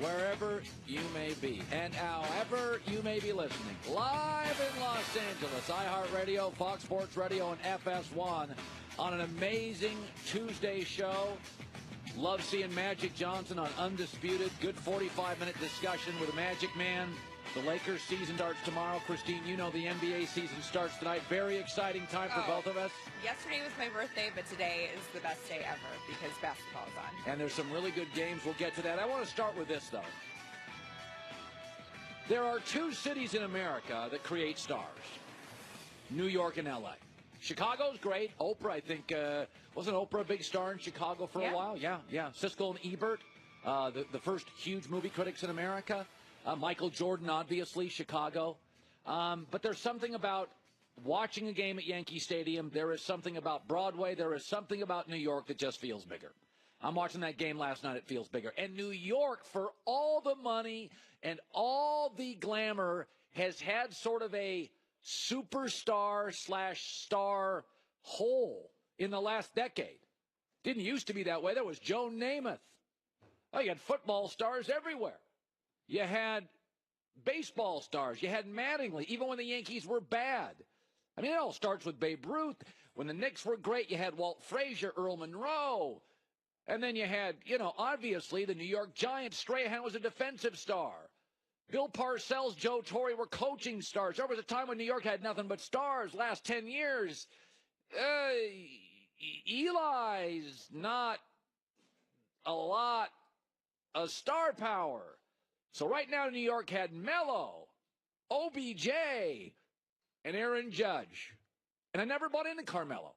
wherever you may be, and however you may be listening. Live in Los Angeles, iHeartRadio, Fox Sports Radio, and FS1 on an amazing Tuesday show. Love seeing Magic Johnson on Undisputed. Good 45-minute discussion with the Magic Man. The Lakers season starts tomorrow. Christine, you know the NBA season starts tonight. Very exciting time for both of us. Yesterday was my birthday, but today is the best day ever because basketball is on. And there's some really good games. We'll get to that. I want to start with this, though. There are two cities in America that create stars, New York and L.A. Chicago's great. Oprah, I think, wasn't Oprah a big star in Chicago for a while? Yeah. Siskel and Ebert, the first huge movie critics in America. Michael Jordan, obviously, Chicago. But there's something about watching a game at Yankee Stadium. There is something about Broadway. There is something about New York that just feels bigger. I'm watching that game last night. It feels bigger. And New York, for all the money and all the glamour, has had sort of a superstar/star hole in the last decade. Didn't used to be that way. There was Joe Namath. Oh, you had football stars everywhere. You had baseball stars. You had Mattingly, even when the Yankees were bad. I mean, it all starts with Babe Ruth. When the Knicks were great, you had Walt Frazier, Earl Monroe. And then you had, obviously the New York Giants. Strahan was a defensive star. Bill Parcells, Joe Torre were coaching stars. There was a time when New York had nothing but stars. Last 10 years, Eli's not a lot of star power. So right now, New York had Melo, OBJ, and Aaron Judge. And I never bought into Carmelo.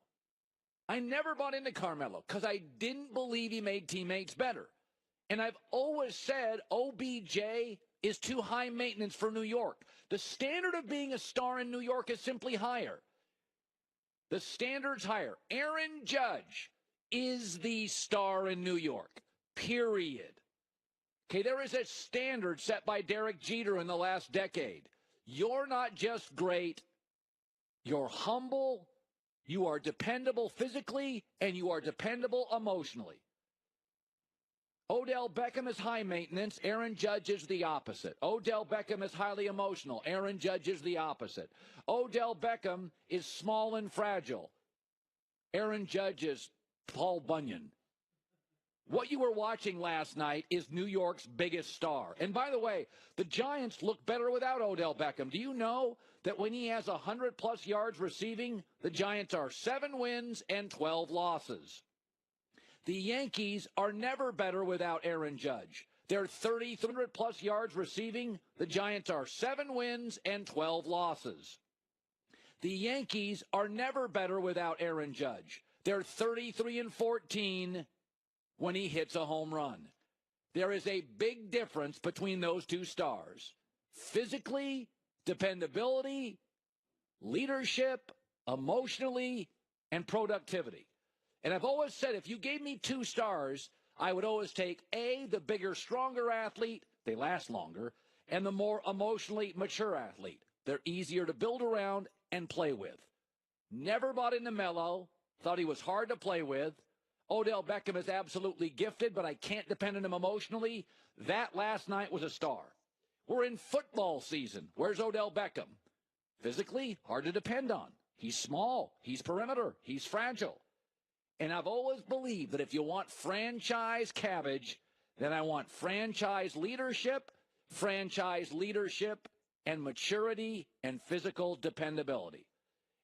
Because I didn't believe he made teammates better. And I've always said OBJ is too high maintenance for New York. The standard of being a star in New York is simply higher. The standard's higher. Aaron Judge is the star in New York, period. Okay, there is a standard set by Derek Jeter in the last decade. You're not just great, you're humble, you are dependable physically, and you are dependable emotionally. Odell Beckham is high maintenance. Aaron Judge is the opposite. Odell Beckham is highly emotional. Aaron Judge is the opposite. Odell Beckham is small and fragile. Aaron Judge is Paul Bunyan. What you were watching last night is New York's biggest star. And by the way, the Giants look better without Odell Beckham. Do you know that when he has 100-plus yards receiving, the Giants are 7 wins and 12 losses? The Yankees are never better without Aaron Judge. They're 300-plus yards receiving. The Giants are 7 wins and 12 losses. The Yankees are never better without Aaron Judge. They're 33-14 when he hits a home run. There is a big difference between those two stars. Physically, dependability, leadership, emotionally, and productivity. And I've always said if you gave me 2 stars, I would always take A, the bigger, stronger athlete, they last longer, and the more emotionally mature athlete. They're easier to build around and play with. Never bought into Melo, thought he was hard to play with. Odell Beckham is absolutely gifted, but I can't depend on him emotionally. That last night was a star. We're in football season. Where's Odell Beckham? Physically, hard to depend on. He's small. He's perimeter. He's fragile. And I've always believed that if you want franchise cabbage, then I want franchise leadership, and maturity and physical dependability.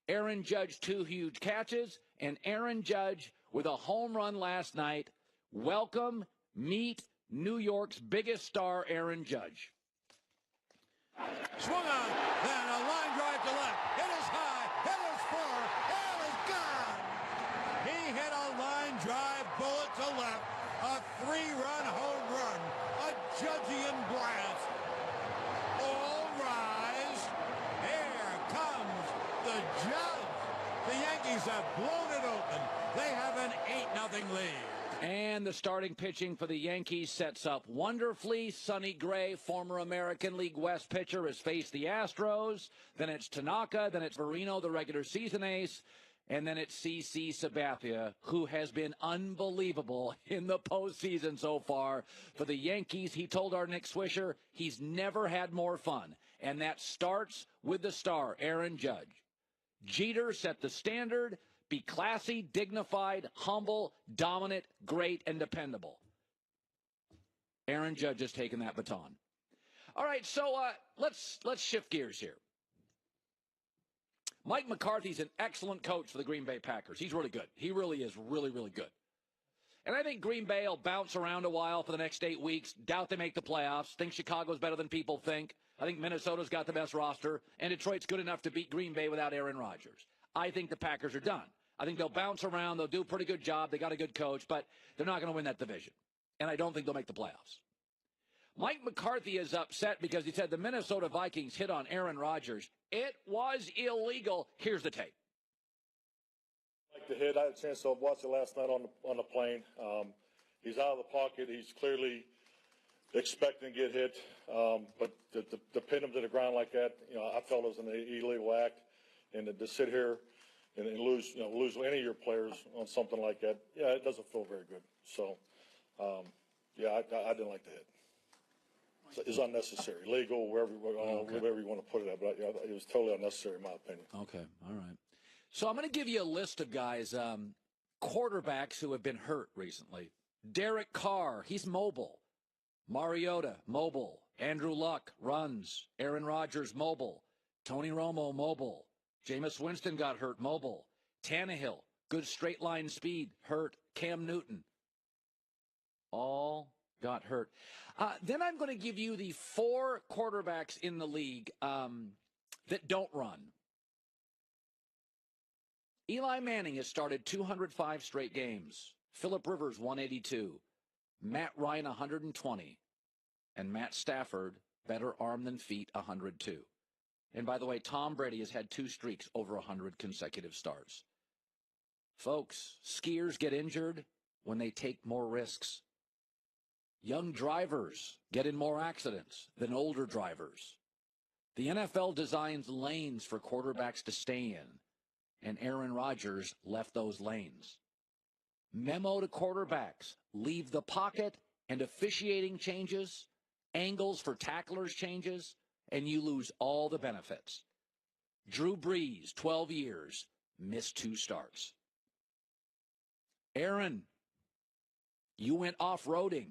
Aaron Judge, 2 huge catches, and Aaron Judge with a home run last night. Welcome, meet New York's biggest star, Aaron Judge. Swung on, and a line drive to left. It is high, it is far, it is gone. He hit a line drive bullet to left, a 3-run home run, a Judgian blast. All rise. Here comes the Judge. The Yankees have blown it open. They have an 8-0 lead. And the starting pitching for the Yankees sets up wonderfully. Sonny Gray, former American League West pitcher, has faced the Astros. Then it's Tanaka. Then it's Marino, the regular season ace. And then it's CC Sabathia, who has been unbelievable in the postseason so far. For the Yankees, he told our Nick Swisher he's never had more fun. And that starts with the star, Aaron Judge. Jeter set the standard. Be classy, dignified, humble, dominant, great, and dependable. Aaron Judge has taken that baton. All right, so let's shift gears here. Mike McCarthy's an excellent coach for the Green Bay Packers. He's really good. He really is really, really good. And I think Green Bay will bounce around a while for the next 8 weeks. Doubt they make the playoffs. Think Chicago's better than people think. I think Minnesota's got the best roster. And Detroit's good enough to beat Green Bay without Aaron Rodgers. I think the Packers are done. I think they'll bounce around. They'll do a pretty good job. They got a good coach. But they're not going to win that division. And I don't think they'll make the playoffs. Mike McCarthy is upset because he said the Minnesota Vikings hit on Aaron Rodgers. It was illegal. Here's the tape. Like the hit, I had a chance to watch it last night on the plane. He's out of the pocket. He's clearly expecting to get hit. But to pin him to the ground like that, I felt it was an illegal act. And to sit here and lose any of your players on something like that, yeah, it doesn't feel very good. So, yeah, I didn't like the hit. It's unnecessary, legal, wherever you want to put it at, but it was totally unnecessary in my opinion. Okay, all right. So I'm going to give you a list of guys, quarterbacks who have been hurt recently. Derek Carr, he's mobile. Mariota, mobile. Andrew Luck, runs. Aaron Rodgers, mobile. Tony Romo, mobile. Jameis Winston got hurt, mobile. Tannehill, good straight line speed, hurt. Cam Newton, all got hurt. Then I'm going to give you the 4 quarterbacks in the league that don't run. Eli Manning has started 205 straight games. Phillip Rivers, 182. Matt Ryan, 120. And Matt Stafford, better arm than feet, 102. And by the way, Tom Brady has had 2 streaks over 100 consecutive starts. Folks, skiers get injured when they take more risks. Young drivers get in more accidents than older drivers. The NFL designs lanes for quarterbacks to stay in, and Aaron Rodgers left those lanes. Memo to quarterbacks: leave the pocket, and officiating changes, angles for tacklers changes, and you lose all the benefits. Drew Brees, 12 years, missed 2 starts. Aaron, you went off-roading.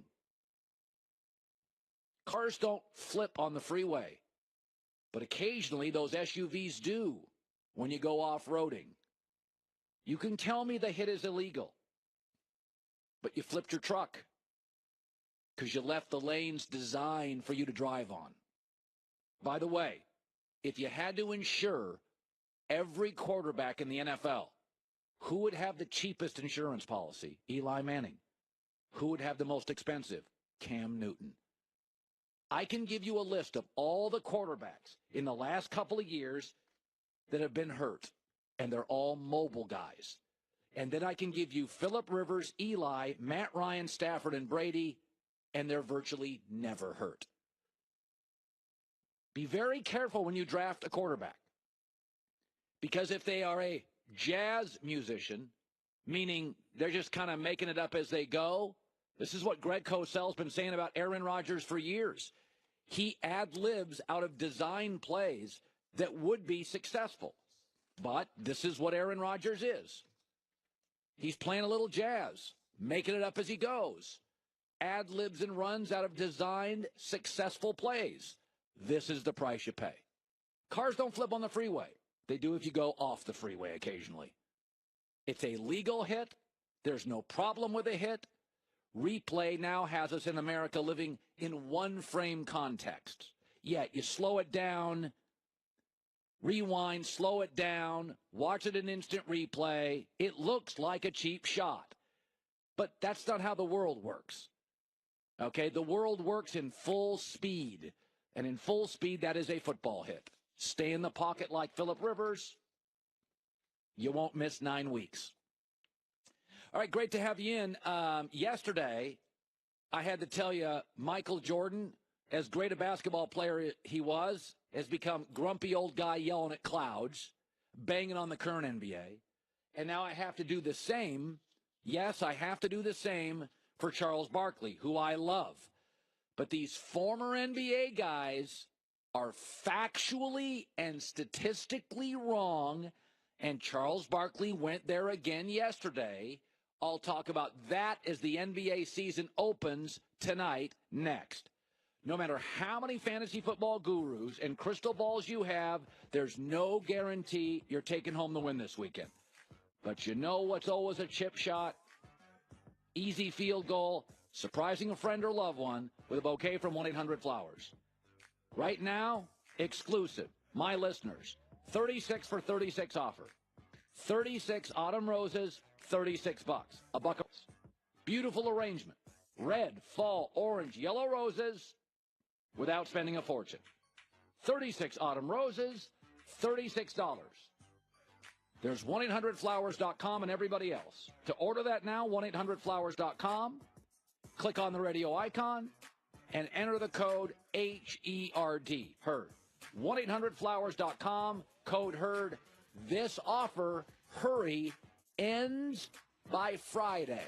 Cars don't flip on the freeway, but occasionally those SUVs do when you go off-roading. You can tell me the hit is illegal, but you flipped your truck because you left the lanes designed for you to drive on. By the way, if you had to insure every quarterback in the NFL, who would have the cheapest insurance policy? Eli Manning. Who would have the most expensive? Cam Newton. I can give you a list of all the quarterbacks in the last couple of years that have been hurt, and they're all mobile guys. And then I can give you Phillip Rivers, Eli, Matt Ryan, Stafford, and Brady, and they're virtually never hurt. Be very careful when you draft a quarterback, because if they are a jazz musician, meaning they're just kind of making it up as they go, this is what Greg Cosell's been saying about Aaron Rodgers for years. He ad-libs out of design plays that would be successful. But this is what Aaron Rodgers is. He's playing a little jazz, making it up as he goes. Ad-libs and runs out of designed, successful plays. This is the price you pay. Cars don't flip on the freeway. They do if you go off the freeway occasionally. It's a legal hit. There's no problem with a hit. Replay now has us in America living in one-frame context. Yet you slow it down, rewind, slow it down, watch it in instant replay. It looks like a cheap shot. But that's not how the world works. Okay, the world works in full speed. And in full speed, that is a football hit. Stay in the pocket like Phillip Rivers. You won't miss 9 weeks. All right, great to have you in. Yesterday, I had to tell you, Michael Jordan, as great a basketball player he was, has become grumpy old guy yelling at clouds, banging on the current NBA. And now I have to do the same. Yes, I have to do the same for Charles Barkley, who I love. But these former NBA guys are factually and statistically wrong, and Charles Barkley went there again yesterday. I'll talk about that as the NBA season opens tonight next. No matter how many fantasy football gurus and crystal balls you have, there's no guarantee you're taking home the win this weekend. But you know what's always a chip shot? Easy field goal, surprising a friend or loved one with a bouquet from 1-800-Flowers. Right now, exclusive, my listeners, 36 for 36 offer. 36 autumn roses, $36. A buck. Beautiful arrangement. Red, fall, orange, yellow roses without spending a fortune. 36 autumn roses, $36. There's 1-800-Flowers.com and everybody else. To order that now, 1-800-Flowers.com. Click on the radio icon and enter the code HERD. HERD. 1-800-Flowers.com, code HERD. This offer, hurry, ends by Friday.